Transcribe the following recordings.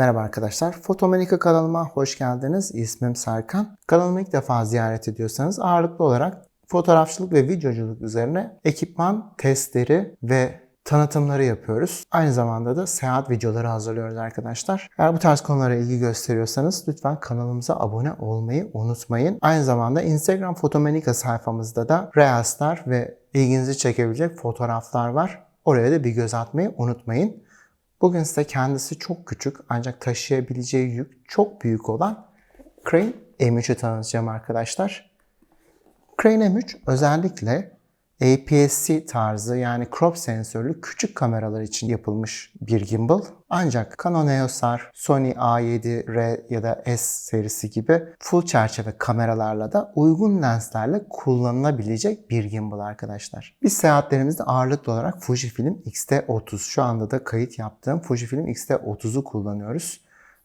Merhaba arkadaşlar, Fotomanika kanalıma hoş geldiniz. İsmim Serkan. Kanalımı ilk defa ziyaret ediyorsanız ağırlıklı olarak fotoğrafçılık ve videoculuk üzerine ekipman testleri ve tanıtımları yapıyoruz. Aynı zamanda da seyahat videoları hazırlıyoruz arkadaşlar. Eğer bu tarz konulara ilgi gösteriyorsanız lütfen kanalımıza abone olmayı unutmayın. Aynı zamanda Instagram Fotomanika sayfamızda da reelsler ve ilginizi çekebilecek fotoğraflar var. Oraya da bir göz atmayı unutmayın. Bugün size kendisi çok küçük ancak taşıyabileceği yük çok büyük olan Crane M3'ü tanıtacağım arkadaşlar. Crane M3 özellikle APS-C tarzı yani crop sensörlü küçük kameralar için yapılmış bir gimbal. Ancak Canon EOS R, Sony A7R ya da S serisi gibi full çerçeve kameralarla da uygun lenslerle kullanılabilecek bir gimbal arkadaşlar. Biz seyahatlerimizde ağırlıklı olarak Fujifilm X-T30, şu anda da kayıt yaptığım Fujifilm X-T30'u kullanıyoruz.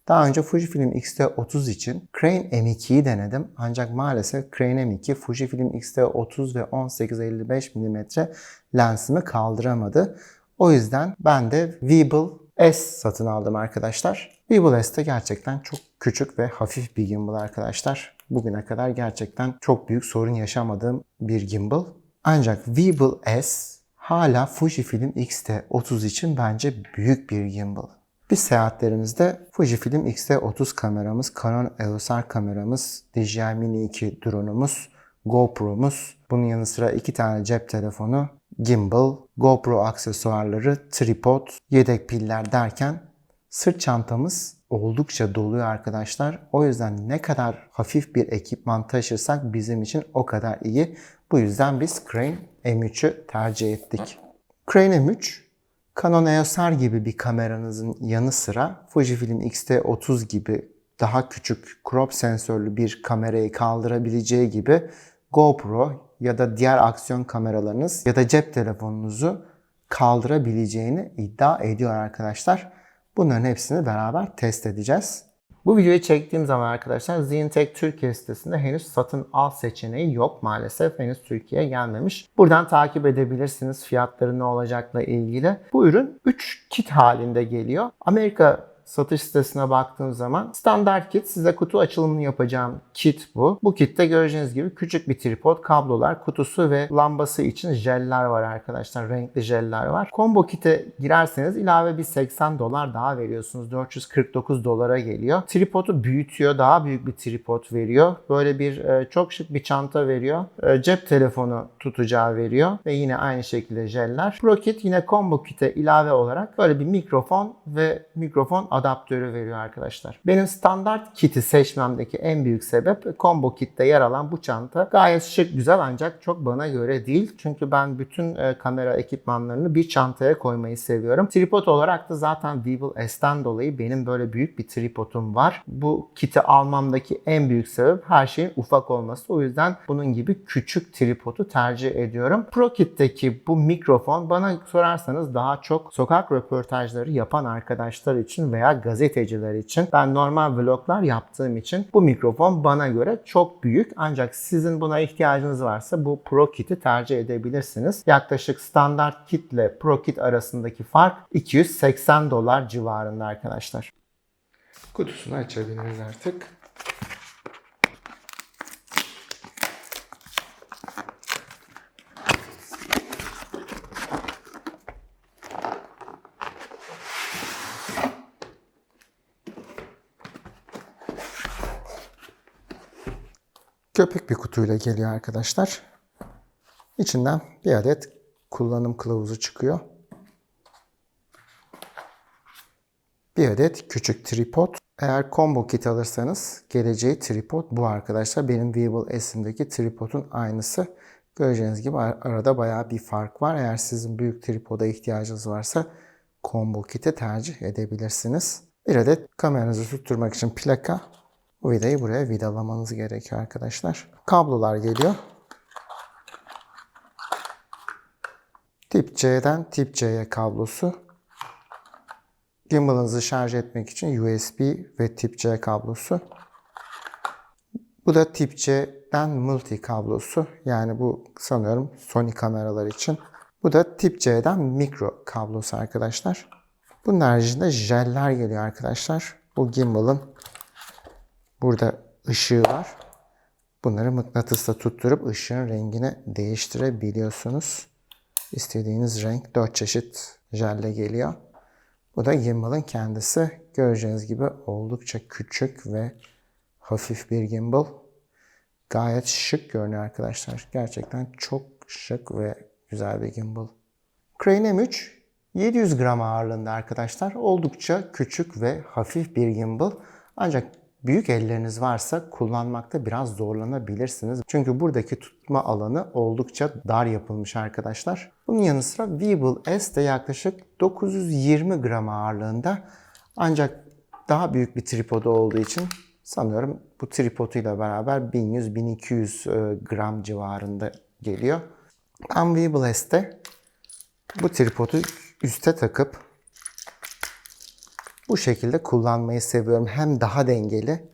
Daha önce Fujifilm X-T30 için Crane M2'yi denedim. Ancak maalesef Crane M2 Fujifilm X-T30 ve 18-55 mm lensimi kaldıramadı. O yüzden ben de Weebill S satın aldım arkadaşlar. Weebill S de gerçekten çok küçük ve hafif bir gimbal arkadaşlar. Bugüne kadar gerçekten çok büyük sorun yaşamadığım bir gimbal. Ancak Weebill S hala Fujifilm X-T30 için bence büyük bir gimbal. Biz seyahatlerimizde Fujifilm X-T30 kameramız, Canon EOS R kameramız, DJI Mini 2 drone'umuz, GoPro'muz, bunun yanı sıra 2 tane cep telefonu, gimbal, GoPro aksesuarları, tripod, yedek piller derken sırt çantamız oldukça doluyor arkadaşlar. O yüzden ne kadar hafif bir ekipman taşırsak bizim için o kadar iyi. Bu yüzden biz Crane M3'ü tercih ettik. Crane M3 Canon EOS R gibi bir kameranızın yanı sıra Fujifilm X-T30 gibi daha küçük crop sensörlü bir kamerayı kaldırabileceği gibi GoPro ya da diğer aksiyon kameralarınız ya da cep telefonunuzu kaldırabileceğini iddia ediyor arkadaşlar. Bunların hepsini beraber test edeceğiz. Bu videoyu çektiğim zaman arkadaşlar Zintech Türkiye sitesinde henüz satın al seçeneği yok maalesef. Henüz Türkiye'ye gelmemiş. Buradan takip edebilirsiniz fiyatları ne olacakla ilgili. Bu ürün 3 kit halinde geliyor. Amerika satış sitesine baktığım zaman standart kit, size kutu açılımını yapacağım kit bu. Bu kitte göreceğiniz gibi küçük bir tripod, kablolar, kutusu ve lambası için jeller var arkadaşlar. Renkli jeller var. Combo kit'e girerseniz ilave bir $80 daha veriyorsunuz. $449 geliyor. Tripodu büyütüyor. Daha büyük bir tripod veriyor. Böyle bir çok şık bir çanta veriyor. Cep telefonu tutacağı veriyor. Ve yine aynı şekilde jeller. Pro kit yine combo kit'e ilave olarak böyle bir mikrofon ve mikrofon adaptörü veriyor arkadaşlar. Benim standart kiti seçmemdeki en büyük sebep combo kitte yer alan bu çanta. Gayet şık, güzel ancak çok bana göre değil. Çünkü ben bütün kamera ekipmanlarını bir çantaya koymayı seviyorum. Tripod olarak da zaten Weebill S'ten dolayı benim böyle büyük bir tripodum var. Bu kiti almamdaki en büyük sebep her şeyin ufak olması. O yüzden bunun gibi küçük tripodu tercih ediyorum. Pro Kit'teki bu mikrofon bana sorarsanız daha çok sokak röportajları yapan arkadaşlar için veya gazeteciler için. Ben normal vloglar yaptığım için bu mikrofon bana göre çok büyük. Ancak sizin buna ihtiyacınız varsa bu Pro Kit'i tercih edebilirsiniz. Yaklaşık standart kit ile Pro Kit arasındaki fark $280 civarında arkadaşlar. Kutusunu açabiliriz artık. Köpük bir kutuyla geliyor arkadaşlar. İçinden bir adet kullanım kılavuzu çıkıyor. Bir adet küçük tripod. Eğer combo kit alırsanız geleceği tripod bu arkadaşlar. Benim Weebill S'imdeki tripodun aynısı. Göreceğiniz gibi arada bayağı bir fark var. Eğer sizin büyük tripoda ihtiyacınız varsa combo kit'i tercih edebilirsiniz. Bir adet kameranızı tutturmak için plaka. Bu vidayı buraya vidalamanız gerekiyor arkadaşlar. Kablolar geliyor. Tip C'den Tip C'ye kablosu. Gimbal'ınızı şarj etmek için USB ve Tip C kablosu. Bu da Tip C'den multi kablosu. Yani bu sanıyorum Sony kameralar için. Bu da Tip C'den mikro kablosu arkadaşlar. Bunun haricinde jeller geliyor arkadaşlar. Bu gimbal'ın burada ışığı var. Bunları mıknatısla tutturup ışığın rengini değiştirebiliyorsunuz. İstediğiniz renk 4 çeşit jelle geliyor. Bu da gimbal'ın kendisi. Göreceğiniz gibi oldukça küçük ve hafif bir gimbal. Gayet şık görünüyor arkadaşlar. Gerçekten çok şık ve güzel bir gimbal. Crane M3 700 gram ağırlığında arkadaşlar. Oldukça küçük ve hafif bir gimbal. Ancak büyük elleriniz varsa kullanmakta biraz zorlanabilirsiniz. Çünkü buradaki tutma alanı oldukça dar yapılmış arkadaşlar. Bunun yanı sıra Weebill S de yaklaşık 920 gram ağırlığında. Ancak daha büyük bir tripodu olduğu için sanıyorum bu tripoduyla beraber 1100-1200 gram civarında geliyor. Ben Weebill S'te bu tripodu üste takıp bu şekilde kullanmayı seviyorum. Hem daha dengeli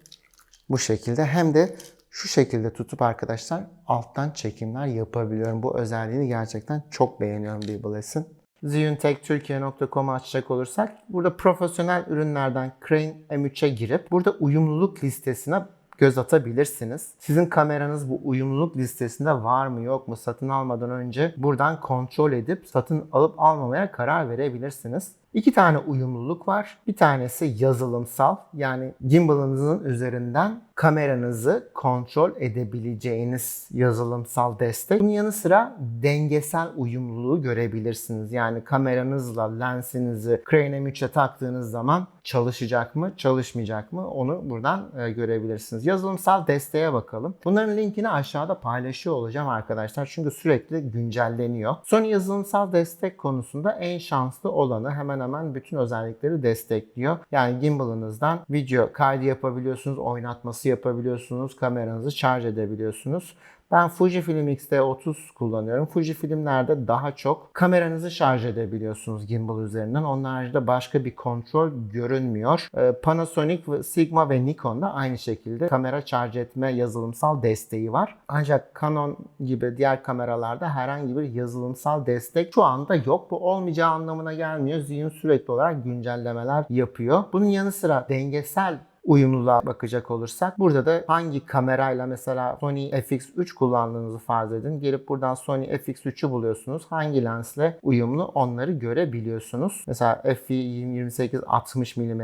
bu şekilde hem de şu şekilde tutup arkadaşlar alttan çekimler yapabiliyorum. Bu özelliğini gerçekten çok beğeniyorum Weebill S'in. ziyuntechturkiye.com'u açacak olursak burada profesyonel ürünlerden Crane M3'e girip burada uyumluluk listesine göz atabilirsiniz. Sizin kameranız bu uyumluluk listesinde var mı yok mu satın almadan önce buradan kontrol edip satın alıp almamaya karar verebilirsiniz. İki tane uyumluluk var. Bir tanesi yazılımsal, yani gimbal'ınızın üzerinden kameranızı kontrol edebileceğiniz yazılımsal destek. Bunun yanı sıra dengesel uyumluluğu görebilirsiniz. Yani kameranızla lensinizi Crane M3'e taktığınız zaman çalışacak mı, çalışmayacak mı onu buradan görebilirsiniz. Yazılımsal desteğe bakalım. Bunların linkini aşağıda paylaşıyor olacağım arkadaşlar. Çünkü sürekli güncelleniyor. Sony yazılımsal destek konusunda en şanslı olanı, hemen bütün özellikleri destekliyor. Yani gimbal'ınızdan video kaydı yapabiliyorsunuz, oynatması yapabiliyorsunuz, kameranızı şarj edebiliyorsunuz. Ben Fujifilm X-T30 kullanıyorum. Fujifilm'lerde daha çok kameranızı şarj edebiliyorsunuz gimbal üzerinden. Onun haricinde başka bir kontrol görünmüyor. Panasonic, Sigma ve Nikon'da aynı şekilde kamera şarj etme yazılımsal desteği var. Ancak Canon gibi diğer kameralarda herhangi bir yazılımsal destek şu anda yok. Bu olmayacağı anlamına gelmiyor. Zhiyun sürekli olarak güncellemeler yapıyor. Bunun yanı sıra dengesel uyumluluğa bakacak olursak burada da hangi kamerayla, mesela Sony FX3 kullandığınızı farz edin. Gelip buradan Sony FX3'ü buluyorsunuz. Hangi lensle uyumlu onları görebiliyorsunuz. Mesela f/28 60 mm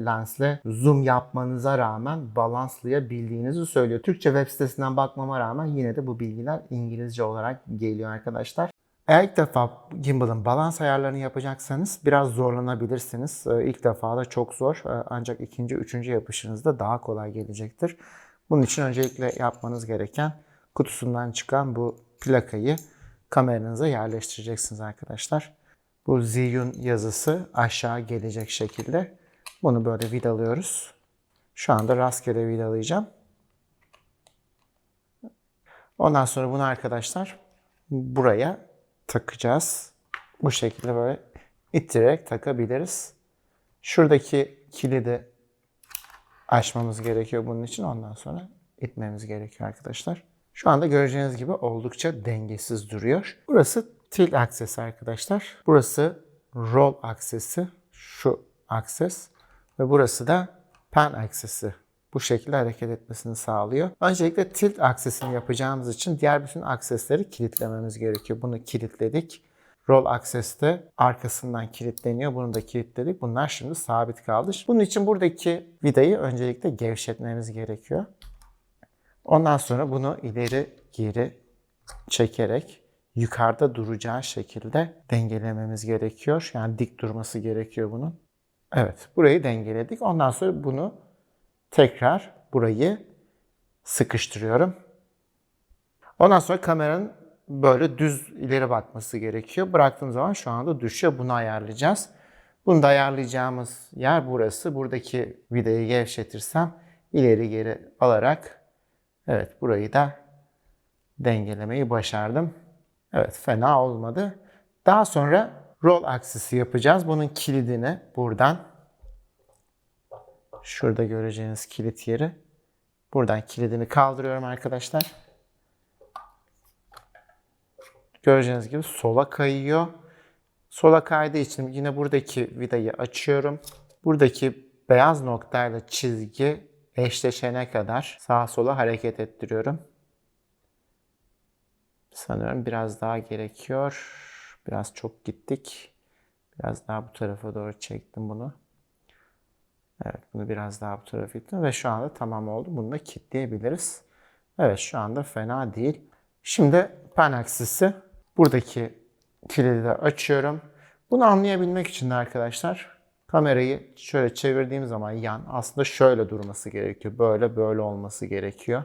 lensle zoom yapmanıza rağmen balanslayabildiğinizi söylüyor. Türkçe web sitesinden bakmama rağmen yine de bu bilgiler İngilizce olarak geliyor arkadaşlar. Eğer ilk defa gimbal'ın balans ayarlarını yapacaksanız biraz zorlanabilirsiniz. İlk defa da çok zor, ancak ikinci, üçüncü yapışınızda daha kolay gelecektir. Bunun için öncelikle yapmanız gereken kutusundan çıkan bu plakayı kameranıza yerleştireceksiniz arkadaşlar. Bu Zhiyun yazısı aşağı gelecek şekilde. Bunu böyle vidalıyoruz. Şu anda rastgele vidalayacağım. Ondan sonra bunu arkadaşlar buraya takacağız. Bu şekilde böyle ittirerek takabiliriz. Şuradaki kilidi açmamız gerekiyor bunun için. Ondan sonra itmemiz gerekiyor arkadaşlar. Şu anda göreceğiniz gibi oldukça dengesiz duruyor. Burası tilt aksesi arkadaşlar. Burası roll aksesi. Şu akses. Ve burası da pan aksesi. Bu şekilde hareket etmesini sağlıyor. Öncelikle tilt aksesini yapacağımız için diğer bütün aksesleri kilitlememiz gerekiyor. Bunu kilitledik. Roll akses de arkasından kilitleniyor. Bunu da kilitledik. Bunlar şimdi sabit kaldı. Bunun için buradaki vidayı öncelikle gevşetmemiz gerekiyor. Ondan sonra bunu ileri geri çekerek yukarıda duracağı şekilde dengelememiz gerekiyor. Yani dik durması gerekiyor bunun. Evet, burayı dengeledik. Ondan sonra bunu tekrar burayı sıkıştırıyorum. Ondan sonra kameranın böyle düz ileri bakması gerekiyor. Bıraktığım zaman şu anda düşüyor. Bunu ayarlayacağız. Bunu da ayarlayacağımız yer burası. Buradaki vidayı gevşetirsem ileri geri alarak, evet, burayı da dengelemeyi başardım. Evet, fena olmadı. Daha sonra roll aksisi yapacağız. Bunun kilidini buradan, şurada göreceğiniz kilit yeri, buradan kilidini kaldırıyorum arkadaşlar. Göreceğiniz gibi sola kayıyor. Sola kaydığı için yine buradaki vidayı açıyorum. Buradaki beyaz noktayla çizgi eşleşene kadar sağa sola hareket ettiriyorum. Sanıyorum biraz daha gerekiyor. Biraz çok gittik. Biraz daha bu tarafa doğru çektim bunu. Evet, bunu biraz daha bu tarafa ittim ve şu anda tamam oldu. Bunu da kilitleyebiliriz. Evet, şu anda fena değil. Şimdi pen aksisi. Buradaki kilidi de açıyorum. Bunu anlayabilmek için de arkadaşlar kamerayı şöyle çevirdiğim zaman yan aslında şöyle durması gerekiyor. Böyle olması gerekiyor.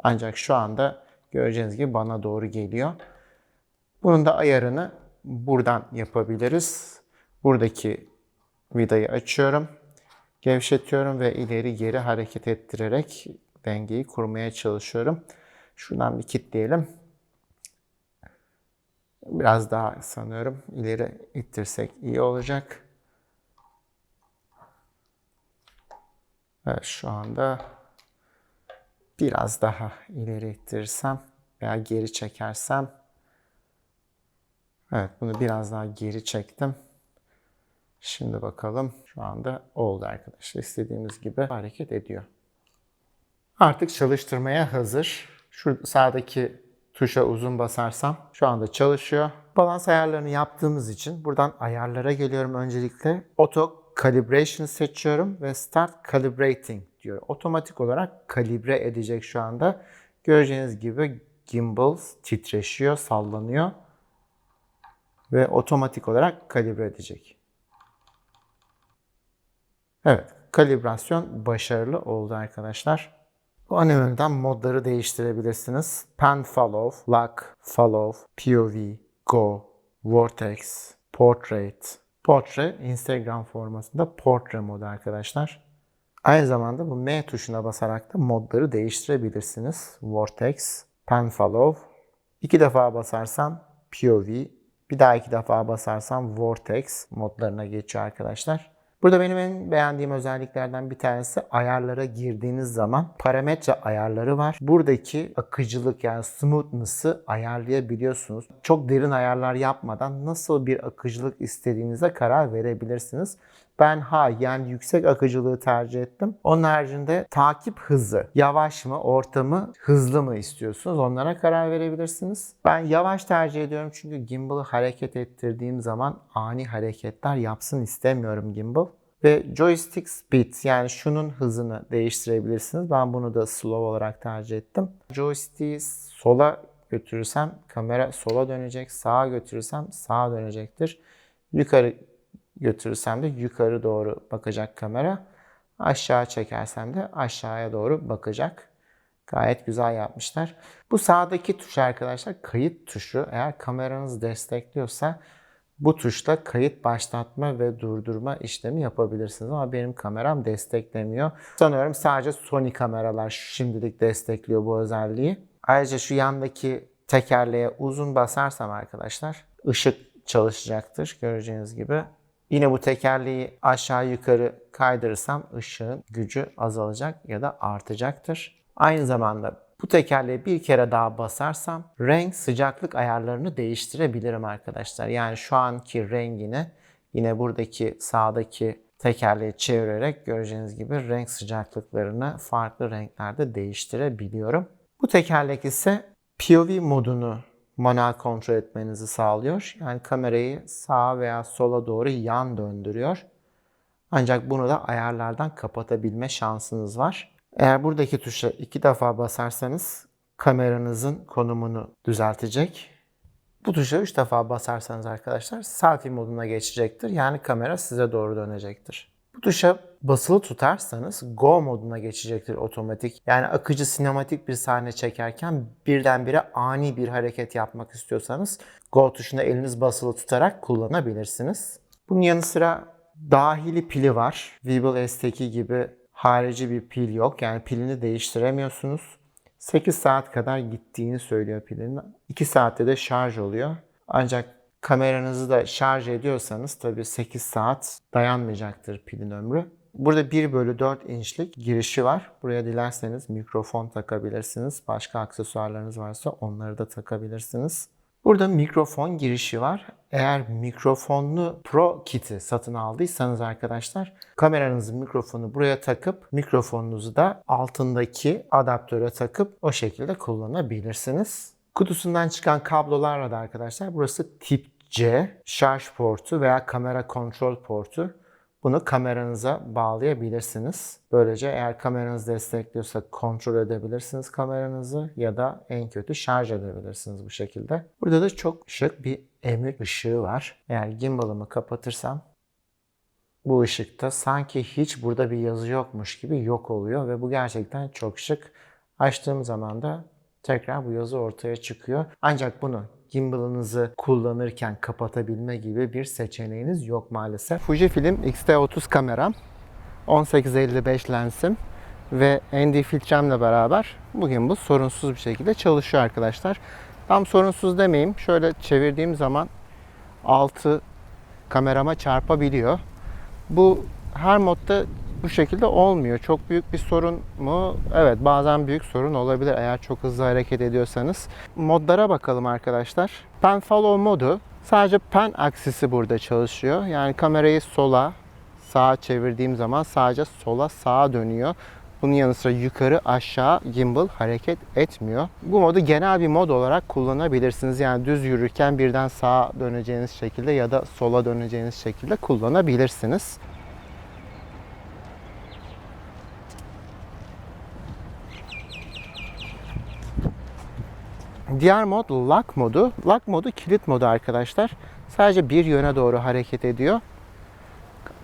Ancak şu anda göreceğiniz gibi bana doğru geliyor. Bunun da ayarını buradan yapabiliriz. Buradaki vidayı açıyorum. Gevşetiyorum ve ileri geri hareket ettirerek dengeyi kurmaya çalışıyorum. Şuradan bir kilitleyelim. Biraz daha sanıyorum ileri ittirsek iyi olacak. Evet, şu anda biraz daha ileri ittirirsem veya geri çekersem. Evet, bunu biraz daha geri çektim. Şimdi bakalım. Şu anda oldu arkadaşlar. İstediğimiz gibi hareket ediyor. Artık çalıştırmaya hazır. Şu sağdaki tuşa uzun basarsam şu anda çalışıyor. Balans ayarlarını yaptığımız için buradan ayarlara geliyorum öncelikle. Auto Calibration seçiyorum ve Start Calibrating diyor. Otomatik olarak kalibre edecek şu anda. Göreceğiniz gibi gimbal titreşiyor, sallanıyor ve otomatik olarak kalibre edecek. Evet, kalibrasyon başarılı oldu arkadaşlar. Bu ana menüden modları değiştirebilirsiniz. Pan Follow, Lock, Follow, POV, Go, Vortex, Portrait. Portrait Instagram formatında portre modu arkadaşlar. Aynı zamanda bu M tuşuna basarak da modları değiştirebilirsiniz. Vortex, Pan Follow. 2 defa basarsam POV, bir daha 2 defa basarsam Vortex modlarına geçiyor arkadaşlar. Burada benim en beğendiğim özelliklerden bir tanesi ayarlara girdiğiniz zaman parametre ayarları var. Buradaki akıcılık yani smoothness'ı ayarlayabiliyorsunuz. Çok derin ayarlar yapmadan nasıl bir akıcılık istediğinize karar verebilirsiniz. Ben yani yüksek akıcılığı tercih ettim. Onun haricinde takip hızı, yavaş mı, orta mı, hızlı mı istiyorsunuz? Onlara karar verebilirsiniz. Ben yavaş tercih ediyorum çünkü gimbal'ı hareket ettirdiğim zaman ani hareketler yapsın istemiyorum gimbal. Ve joystick speed yani şunun hızını değiştirebilirsiniz. Ben bunu da slow olarak tercih ettim. Joystick'i sola götürürsem kamera sola dönecek, sağa götürürsem sağa dönecektir. Yukarı götürürsem de yukarı doğru bakacak kamera. Aşağı çekersem de aşağıya doğru bakacak. Gayet güzel yapmışlar. Bu sağdaki tuş arkadaşlar kayıt tuşu. Eğer kameranız destekliyorsa bu tuşla kayıt başlatma ve durdurma işlemi yapabilirsiniz. Ama benim kameram desteklemiyor. Sanıyorum sadece Sony kameralar şimdilik destekliyor bu özelliği. Ayrıca şu yandaki tekerleğe uzun basarsam arkadaşlar ışık çalışacaktır göreceğiniz gibi. Yine bu tekerleği aşağı yukarı kaydırırsam ışığın gücü azalacak ya da artacaktır. Aynı zamanda bu tekerleği bir kere daha basarsam renk sıcaklık ayarlarını değiştirebilirim arkadaşlar. Yani şu anki rengini yine buradaki sağdaki tekerleği çevirerek göreceğiniz gibi renk sıcaklıklarını farklı renklerde değiştirebiliyorum. Bu tekerlek ise POV modunu manuel kontrol etmenizi sağlıyor. Yani kamerayı sağa veya sola doğru yan döndürüyor. Ancak bunu da ayarlardan kapatabilme şansınız var. Eğer buradaki tuşa 2 defa basarsanız kameranızın konumunu düzeltecek. Bu tuşa 3 defa basarsanız arkadaşlar selfie moduna geçecektir. Yani kamera size doğru dönecektir. Bu tuşa basılı tutarsanız Go moduna geçecektir otomatik. Yani akıcı sinematik bir sahne çekerken birdenbire ani bir hareket yapmak istiyorsanız Go tuşuna eliniz basılı tutarak kullanabilirsiniz. Bunun yanı sıra dahili pili var. Weebill S2 gibi harici bir pil yok. Yani pilini değiştiremiyorsunuz. 8 saat kadar gittiğini söylüyor pilin. 2 saatte de şarj oluyor. Ancak kameranızı da şarj ediyorsanız tabii 8 saat dayanmayacaktır pilin ömrü. Burada 1/4 inçlik girişi var. Buraya dilerseniz mikrofon takabilirsiniz. Başka aksesuarlarınız varsa onları da takabilirsiniz. Burada mikrofon girişi var. Eğer mikrofonlu Pro Kit'i satın aldıysanız arkadaşlar, kameranızın mikrofonu buraya takıp mikrofonunuzu da altındaki adaptöre takıp o şekilde kullanabilirsiniz. Kutusundan çıkan kablolarla da arkadaşlar burası tip C şarj portu veya kamera kontrol portu. Bunu kameranıza bağlayabilirsiniz. Böylece eğer kameranız destekliyorsa kontrol edebilirsiniz kameranızı ya da en kötü şarj edebilirsiniz bu şekilde. Burada da çok şık bir emir ışığı var. Eğer gimbal'ımı kapatırsam bu ışıkta sanki hiç burada bir yazı yokmuş gibi yok oluyor ve bu gerçekten çok şık. Açtığım zaman da tekrar bu yazı ortaya çıkıyor. Ancak bunu gimbal'ınızı kullanırken kapatabilme gibi bir seçeneğiniz yok maalesef. Fujifilm X-T30 kameram, 18-55 lensim ve ND filtremle beraber bu gimbal sorunsuz bir şekilde çalışıyor arkadaşlar. Tam sorunsuz demeyeyim. Şöyle çevirdiğim zaman altı kamerama çarpabiliyor. Bu her modda bu şekilde olmuyor. Çok büyük bir sorun mu? Evet, bazen büyük sorun olabilir eğer çok hızlı hareket ediyorsanız. Modlara bakalım arkadaşlar. Pen follow modu sadece pen aksisi burada çalışıyor. Yani kamerayı sola, sağa çevirdiğim zaman sadece sola, sağa dönüyor. Bunun yanı sıra yukarı aşağı gimbal hareket etmiyor. Bu modu genel bir mod olarak kullanabilirsiniz. Yani düz yürürken birden sağa döneceğiniz şekilde ya da sola döneceğiniz şekilde kullanabilirsiniz. Diğer mod lock modu. Lock modu kilit modu arkadaşlar. Sadece bir yöne doğru hareket ediyor.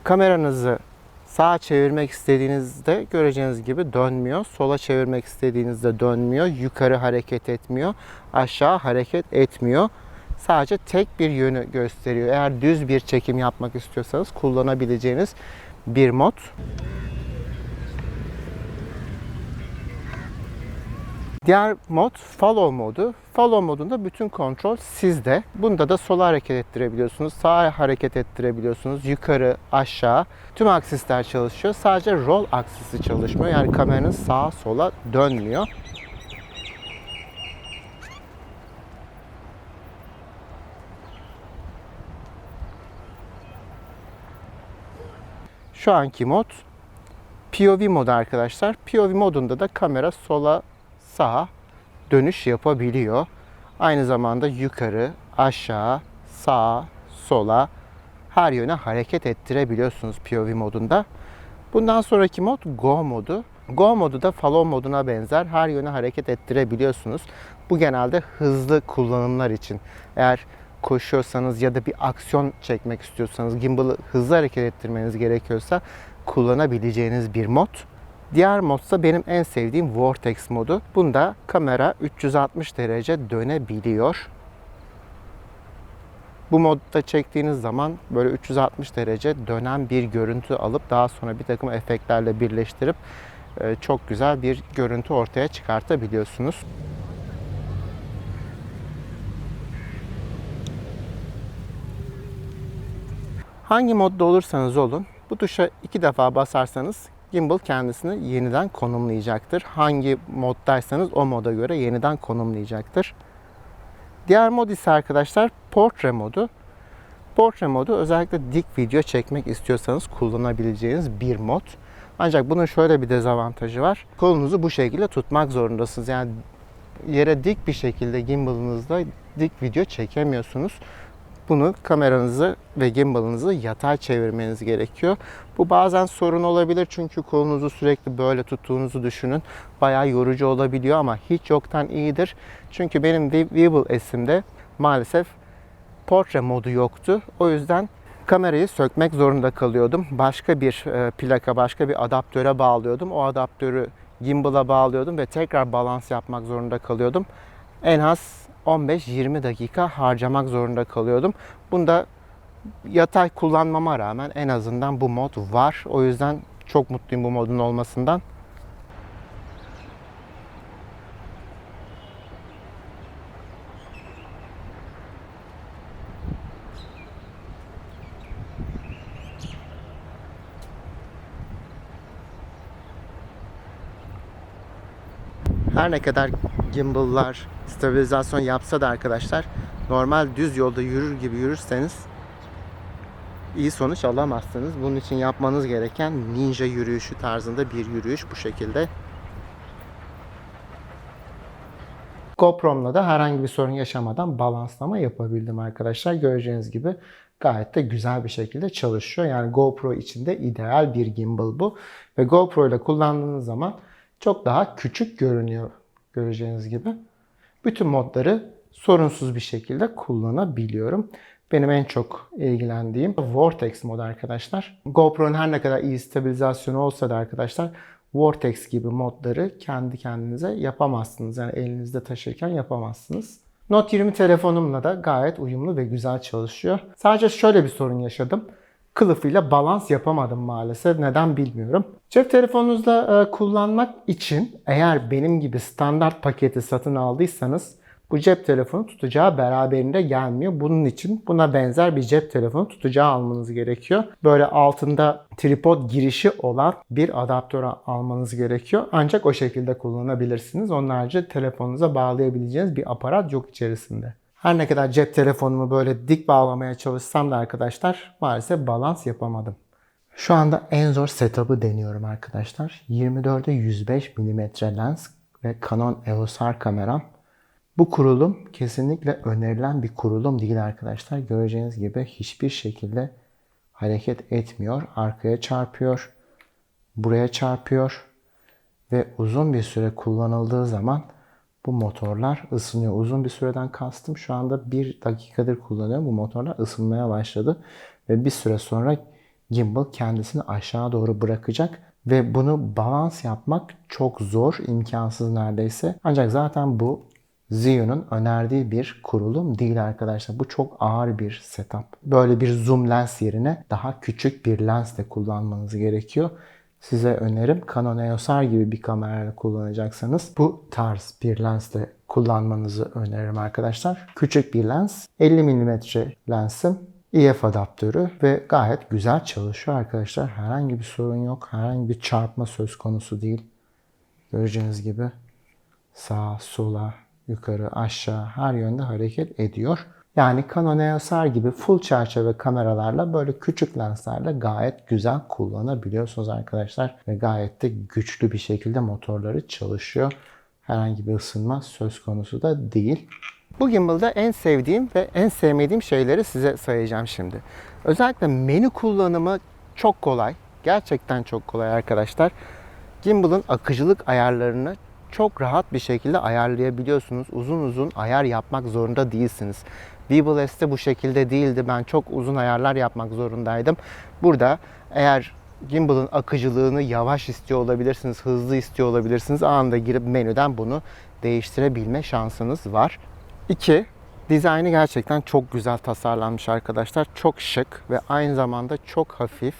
Kameranızı sağa çevirmek istediğinizde göreceğiniz gibi dönmüyor. Sola çevirmek istediğinizde dönmüyor. Yukarı hareket etmiyor. Aşağı hareket etmiyor. Sadece tek bir yönü gösteriyor. Eğer düz bir çekim yapmak istiyorsanız kullanabileceğiniz bir mod. Diğer mod follow modu. Follow modunda bütün kontrol sizde. Bunda da sola hareket ettirebiliyorsunuz, sağa hareket ettirebiliyorsunuz, yukarı, aşağı. Tüm aksisler çalışıyor. Sadece roll aksisi çalışmıyor. Yani kameranın sağa sola dönmüyor. Şu anki mod POV modu arkadaşlar. POV modunda da kamera sola, sağa dönüş yapabiliyor. Aynı zamanda yukarı, aşağı, sağa, sola her yöne hareket ettirebiliyorsunuz POV modunda. Bundan sonraki mod Go modu. Go modu da Follow moduna benzer. Her yöne hareket ettirebiliyorsunuz. Bu genelde hızlı kullanımlar için. Eğer koşuyorsanız ya da bir aksiyon çekmek istiyorsanız, gimbal'ı hızlı hareket ettirmeniz gerekiyorsa kullanabileceğiniz bir mod. Diğer modsa benim en sevdiğim Vortex modu. Bunda kamera 360 derece dönebiliyor. Bu modda çektiğiniz zaman böyle 360 derece dönen bir görüntü alıp daha sonra bir takım efektlerle birleştirip çok güzel bir görüntü ortaya çıkartabiliyorsunuz. Hangi modda olursanız olun bu tuşa 2 defa basarsanız gimbal kendisini yeniden konumlayacaktır. Hangi moddaysanız o moda göre yeniden konumlayacaktır. Diğer mod ise arkadaşlar portre modu. Portre modu özellikle dik video çekmek istiyorsanız kullanabileceğiniz bir mod. Ancak bunun şöyle bir dezavantajı var. Kolunuzu bu şekilde tutmak zorundasınız. Yani yere dik bir şekilde gimbalınızla dik video çekemiyorsunuz. Bunu kameranızı ve gimbalınızı yatay çevirmeniz gerekiyor. Bu bazen sorun olabilir çünkü kolunuzu sürekli böyle tuttuğunuzu düşünün. Bayağı yorucu olabiliyor ama hiç yoktan iyidir. Çünkü benim Weeble S'imde maalesef portre modu yoktu. O yüzden kamerayı sökmek zorunda kalıyordum. Başka bir plaka, başka bir adaptöre bağlıyordum. O adaptörü gimbal'a bağlıyordum ve tekrar balans yapmak zorunda kalıyordum. En az 15-20 dakika harcamak zorunda kalıyordum. Bunda yatay kullanmama rağmen en azından bu mod var. O yüzden çok mutluyum bu modun olmasından. Her ne kadar gimbal'lar stabilizasyon yapsa da arkadaşlar normal düz yolda yürür gibi yürürseniz iyi sonuç alamazsınız. Bunun için yapmanız gereken ninja yürüyüşü tarzında bir yürüyüş bu şekilde. GoPro'mla da herhangi bir sorun yaşamadan balanslama yapabildim arkadaşlar. Göreceğiniz gibi gayet de güzel bir şekilde çalışıyor. Yani GoPro için de ideal bir gimbal bu. Ve GoPro ile kullandığınız zaman çok daha küçük görünüyor göreceğiniz gibi. Bütün modları sorunsuz bir şekilde kullanabiliyorum. Benim en çok ilgilendiğim Vortex modu arkadaşlar. GoPro'nun her ne kadar iyi stabilizasyonu olsa da arkadaşlar Vortex gibi modları kendi kendinize yapamazsınız. Yani elinizde taşırken yapamazsınız. Note 20 telefonumla da gayet uyumlu ve güzel çalışıyor. Sadece şöyle bir sorun yaşadım. Kılıfıyla balans yapamadım maalesef. Neden bilmiyorum. Cep telefonunuzda kullanmak için eğer benim gibi standart paketi satın aldıysanız bu cep telefonu tutacağı beraberinde gelmiyor. Bunun için buna benzer bir cep telefonu tutacağı almanız gerekiyor. Böyle altında tripod girişi olan bir adaptör almanız gerekiyor. Ancak o şekilde kullanabilirsiniz. Onun harici telefonunuza bağlayabileceğiniz bir aparat yok içerisinde. Her ne kadar cep telefonumu böyle dik bağlamaya çalışsam da arkadaşlar maalesef balans yapamadım. Şu anda en zor setup'ı deniyorum arkadaşlar. 24'e 105 mm lens ve Canon EOS R kameram. Bu kurulum kesinlikle önerilen bir kurulum değil arkadaşlar. Göreceğiniz gibi hiçbir şekilde hareket etmiyor. Arkaya çarpıyor, buraya çarpıyor ve uzun bir süre kullanıldığı zaman bu motorlar ısınıyor. Uzun bir süreden kastım şu anda 1 dakikadır kullanıyorum. Bu motorlar ısınmaya başladı ve bir süre sonra gimbal kendisini aşağı doğru bırakacak ve bunu balans yapmak çok zor, imkansız neredeyse. Ancak zaten bu Zhiyun'un önerdiği bir kurulum değil arkadaşlar. Bu çok ağır bir setup. Böyle bir zoom lens yerine daha küçük bir lensle kullanmanız gerekiyor. Size önerim Canon EOS R gibi bir kamerayla kullanacaksanız bu tarz bir lensle kullanmanızı öneririm arkadaşlar. Küçük bir lens, 50 mm lensim, EF adaptörü ve gayet güzel çalışıyor arkadaşlar. Herhangi bir sorun yok. Herhangi bir çarpma söz konusu değil. Göreceğiniz gibi sağa, sola, yukarı, aşağı her yönde hareket ediyor. Yani Canon EOS R gibi full çerçeve kameralarla böyle küçük lenslerle gayet güzel kullanabiliyorsunuz arkadaşlar. Ve gayet de güçlü bir şekilde motorları çalışıyor. Herhangi bir ısınma söz konusu da değil. Bu gimbal'da en sevdiğim ve en sevmediğim şeyleri size sayacağım şimdi. Özellikle menü kullanımı çok kolay. Gerçekten çok kolay arkadaşlar. Gimbal'ın akıcılık ayarlarını çok rahat bir şekilde ayarlayabiliyorsunuz. Uzun uzun ayar yapmak zorunda değilsiniz. Weeble S'te bu şekilde değildi. Ben çok uzun ayarlar yapmak zorundaydım. Burada eğer gimbal'ın akıcılığını yavaş istiyor olabilirsiniz, hızlı istiyor olabilirsiniz. Anında girip menüden bunu değiştirebilme şansınız var. 2. Dizaynı gerçekten çok güzel tasarlanmış arkadaşlar. Çok şık ve aynı zamanda çok hafif.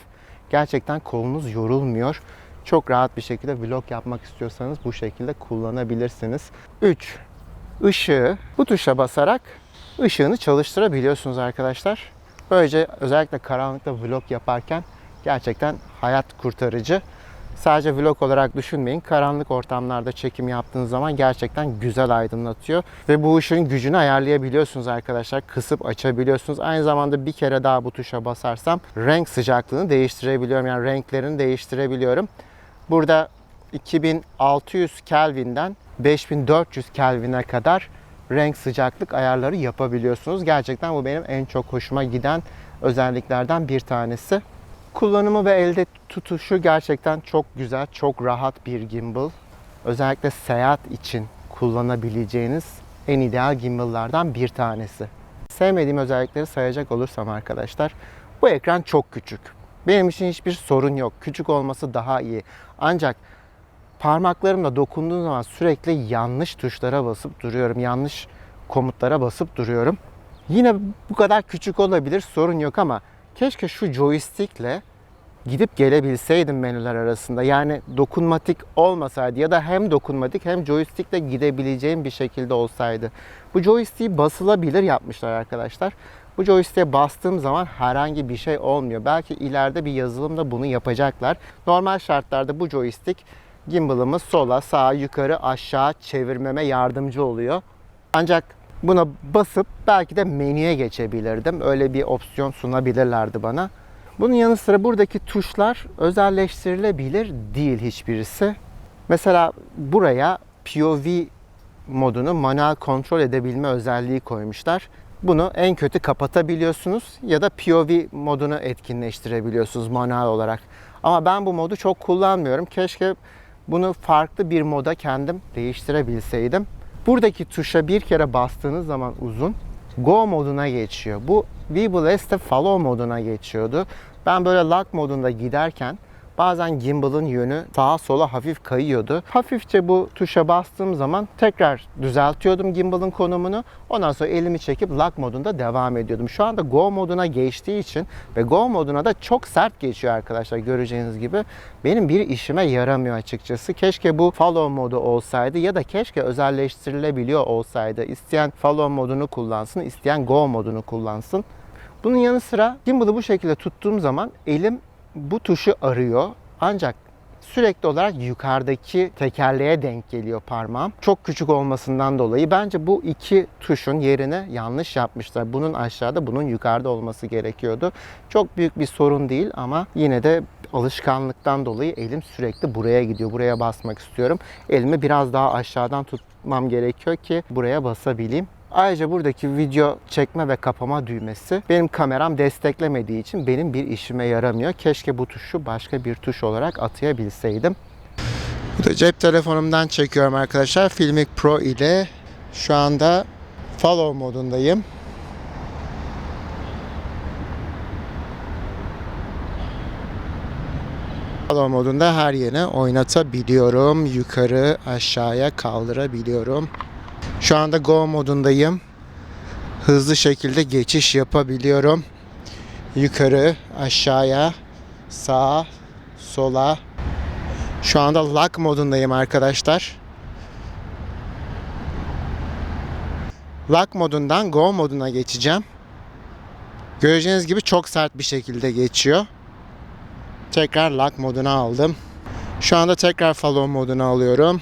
Gerçekten kolunuz yorulmuyor. Çok rahat bir şekilde vlog yapmak istiyorsanız bu şekilde kullanabilirsiniz. 3. Işığı bu tuşa basarak ışığını çalıştırabiliyorsunuz arkadaşlar. Böylece özellikle karanlıkta vlog yaparken gerçekten hayat kurtarıcı. Sadece vlog olarak düşünmeyin. Karanlık ortamlarda çekim yaptığınız zaman gerçekten güzel aydınlatıyor. Ve bu ışığın gücünü ayarlayabiliyorsunuz arkadaşlar. Kısıp açabiliyorsunuz. Aynı zamanda bir kere daha bu tuşa basarsam renk sıcaklığını değiştirebiliyorum. Yani renklerini değiştirebiliyorum. Burada 2600 Kelvin'den 5400 Kelvin'e kadar renk sıcaklık ayarları yapabiliyorsunuz. Gerçekten bu benim en çok hoşuma giden özelliklerden bir tanesi. Kullanımı ve elde tutuşu gerçekten çok güzel, çok rahat bir gimbal. Özellikle seyahat için kullanabileceğiniz en ideal gimbal'lardan bir tanesi. Sevmediğim özellikleri sayacak olursam arkadaşlar, bu ekran çok küçük. Benim için hiçbir sorun yok. Küçük olması daha iyi. Ancak parmaklarımla dokunduğum zaman sürekli yanlış tuşlara basıp duruyorum. Yanlış komutlara basıp duruyorum. Yine bu kadar küçük olabilir, sorun yok ama keşke şu joystickle gidip gelebilseydim menüler arasında. Yani dokunmatik olmasaydı ya da hem dokunmatik hem joystickle gidebileceğim bir şekilde olsaydı. Bu joystick'i basılabilir yapmışlar arkadaşlar. Bu joystick'e bastığım zaman herhangi bir şey olmuyor. Belki ileride bir yazılımda bunu yapacaklar. Normal şartlarda bu joystick gimbal'ımı sola, sağa, yukarı, aşağı çevirmeme yardımcı oluyor. Ancak Buna basıp belki de menüye geçebilirdim. Öyle bir opsiyon sunabilirlerdi bana. Bunun yanı sıra buradaki tuşlar özelleştirilebilir değil hiçbirisi. Mesela buraya POV modunu manuel kontrol edebilme özelliği koymuşlar. Bunu en kötü kapatabiliyorsunuz ya da POV modunu etkinleştirebiliyorsunuz manuel olarak. Ama ben bu modu çok kullanmıyorum. Keşke bunu farklı bir moda kendim değiştirebilseydim. Buradaki tuşa bir kere bastığınız zaman uzun Go moduna geçiyor. Bu VBLS'te Follow moduna geçiyordu. Ben böyle Lock modunda giderken bazen gimbal'ın yönü sağa sola hafif kayıyordu. Hafifçe bu tuşa bastığım zaman tekrar düzeltiyordum gimbal'ın konumunu. Ondan sonra elimi çekip lock modunda devam ediyordum. Şu anda Go moduna geçtiği için ve Go moduna da çok sert geçiyor arkadaşlar, göreceğiniz gibi. Benim bir işime yaramıyor açıkçası. Keşke bu Follow modu olsaydı ya da keşke özelleştirilebiliyor olsaydı. İsteyen Follow modunu kullansın, isteyen Go modunu kullansın. Bunun yanı sıra gimbal'ı bu şekilde tuttuğum zaman elim bu tuşu arıyor. Ancak sürekli olarak yukarıdaki tekerleğe denk geliyor parmağım. Çok küçük olmasından dolayı bence bu iki tuşun yerini yanlış yapmışlar. Bunun aşağıda, bunun yukarıda olması gerekiyordu. Çok büyük bir sorun değil ama yine de alışkanlıktan dolayı elim sürekli buraya gidiyor. Buraya basmak istiyorum. Elimi biraz daha aşağıdan tutmam gerekiyor ki buraya basabileyim. Ayrıca buradaki video çekme ve kapama düğmesi benim kameram desteklemediği için benim bir işime yaramıyor. Keşke bu tuşu başka bir tuş olarak atayabilseydim. Bu da cep telefonumdan çekiyorum arkadaşlar. Filmic Pro ile şu anda Follow modundayım. Follow modunda her yeri oynatabiliyorum. Yukarı aşağıya kaldırabiliyorum. Şu anda Go modundayım. Hızlı şekilde geçiş yapabiliyorum. Yukarı, aşağıya, sağa, sola. Şu anda Lock modundayım arkadaşlar. Lock modundan Go moduna geçeceğim. Göreceğiniz gibi çok sert bir şekilde geçiyor. Tekrar Lock moduna aldım. Şu anda tekrar Follow moduna alıyorum.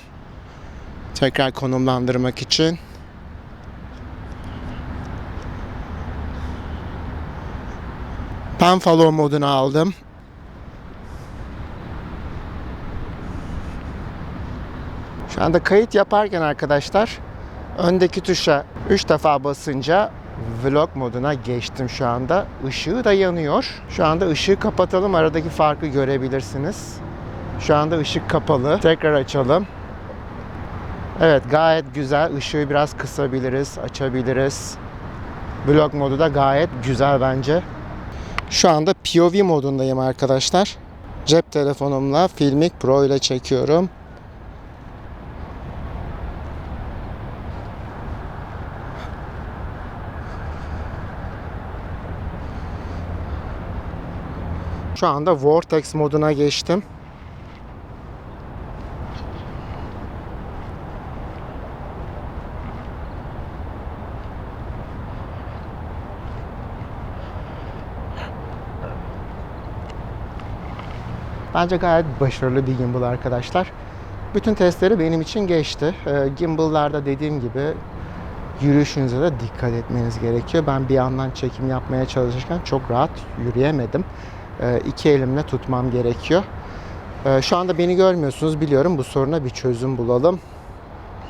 Tekrar konumlandırmak için. Pan Follow moduna aldım. Şu anda kayıt yaparken arkadaşlar öndeki tuşa 3 defa basınca Vlog moduna geçtim şu anda. Işığı da yanıyor. Şu anda ışığı kapatalım. Aradaki farkı görebilirsiniz. Şu anda ışık kapalı. Tekrar açalım. Evet, gayet güzel. Işığı biraz kısabiliriz, açabiliriz. Vlog modu da gayet güzel bence. Şu anda POV modundayım arkadaşlar. Cep telefonumla Filmic Pro ile çekiyorum. Şu anda Vortex moduna geçtim. Bence gayet başarılı bir gimbal arkadaşlar. Bütün testleri benim için geçti. Gimbal'larda dediğim gibi yürüyüşünüze de dikkat etmeniz gerekiyor. Ben bir yandan çekim yapmaya çalışırken çok rahat yürüyemedim. İki elimle tutmam gerekiyor. Şu anda beni görmüyorsunuz, biliyorum. Bu soruna bir çözüm bulalım.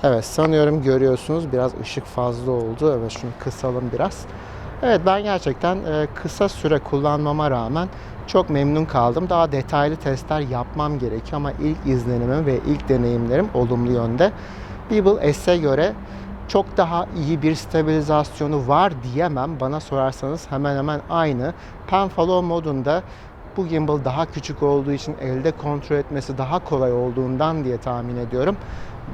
Evet, sanıyorum görüyorsunuz. Biraz ışık fazla oldu. Evet, şunu kısalım biraz. Evet, ben gerçekten kısa süre kullanmama rağmen çok memnun kaldım. Daha detaylı testler yapmam gerekiyor ama ilk izlenimim ve ilk deneyimlerim olumlu yönde. Beeple S'e göre çok daha iyi bir stabilizasyonu var diyemem. Bana sorarsanız hemen hemen aynı. Pan Follow modunda bu gimbal daha küçük olduğu için elde kontrol etmesi daha kolay olduğundan diye tahmin ediyorum.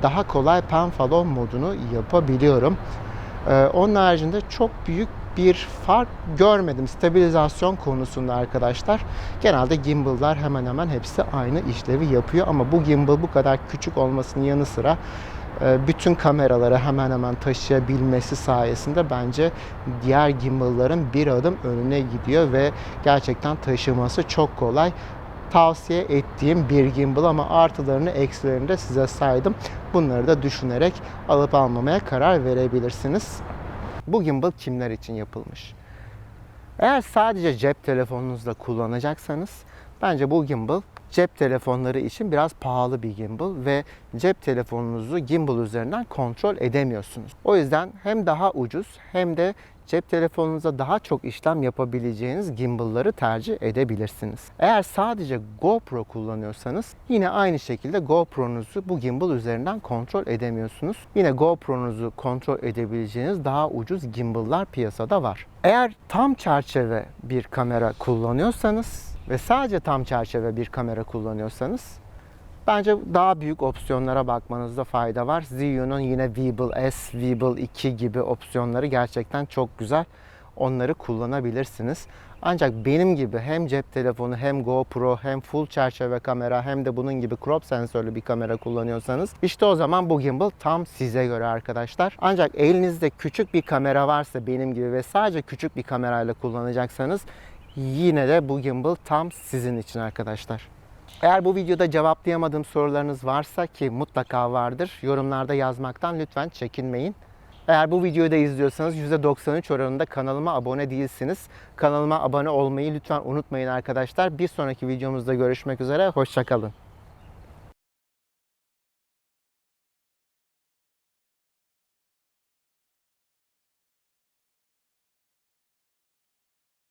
Daha kolay Pan Follow modunu yapabiliyorum. Onun haricinde çok büyük bir fark görmedim stabilizasyon konusunda arkadaşlar. Genelde gimbal'lar hemen hemen hepsi aynı işlevi yapıyor ama bu gimbal bu kadar küçük olmasının yanı sıra bütün kameraları hemen hemen taşıyabilmesi sayesinde bence diğer gimbal'ların bir adım önüne gidiyor ve gerçekten taşıması çok kolay. Tavsiye ettiğim bir gimbal ama artılarını eksilerini de size saydım. Bunları da düşünerek alıp almamaya karar verebilirsiniz. Bu gimbal kimler için yapılmış? Eğer sadece cep telefonunuzla kullanacaksanız bence bu gimbal cep telefonları için biraz pahalı bir gimbal ve cep telefonunuzu gimbal üzerinden kontrol edemiyorsunuz. O yüzden hem daha ucuz hem de cep telefonunuza daha çok işlem yapabileceğiniz gimbal'ları tercih edebilirsiniz. Eğer sadece GoPro kullanıyorsanız yine aynı şekilde GoPro'nuzu bu gimbal üzerinden kontrol edemiyorsunuz. Yine GoPro'nuzu kontrol edebileceğiniz daha ucuz gimbal'lar piyasada var. Eğer tam çerçeve bir kamera kullanıyorsanız ve sadece tam çerçeve bir kamera kullanıyorsanız bence daha büyük opsiyonlara bakmanızda fayda var. Zhiyun'un yine Weebill S, Weebill 2 gibi opsiyonları gerçekten çok güzel. Onları kullanabilirsiniz. Ancak benim gibi hem cep telefonu hem GoPro hem full çerçeve kamera hem de bunun gibi crop sensörlü bir kamera kullanıyorsanız işte o zaman bu gimbal tam size göre arkadaşlar. Ancak elinizde küçük bir kamera varsa benim gibi ve sadece küçük bir kamerayla kullanacaksanız yine de bu gimbal tam sizin için arkadaşlar. Eğer bu videoda cevaplayamadığım sorularınız varsa ki mutlaka vardır, yorumlarda yazmaktan lütfen çekinmeyin. Eğer bu videoyu da izliyorsanız %93 oranında kanalıma abone değilsiniz. Kanalıma abone olmayı lütfen unutmayın arkadaşlar. Bir sonraki videomuzda görüşmek üzere, hoşça kalın.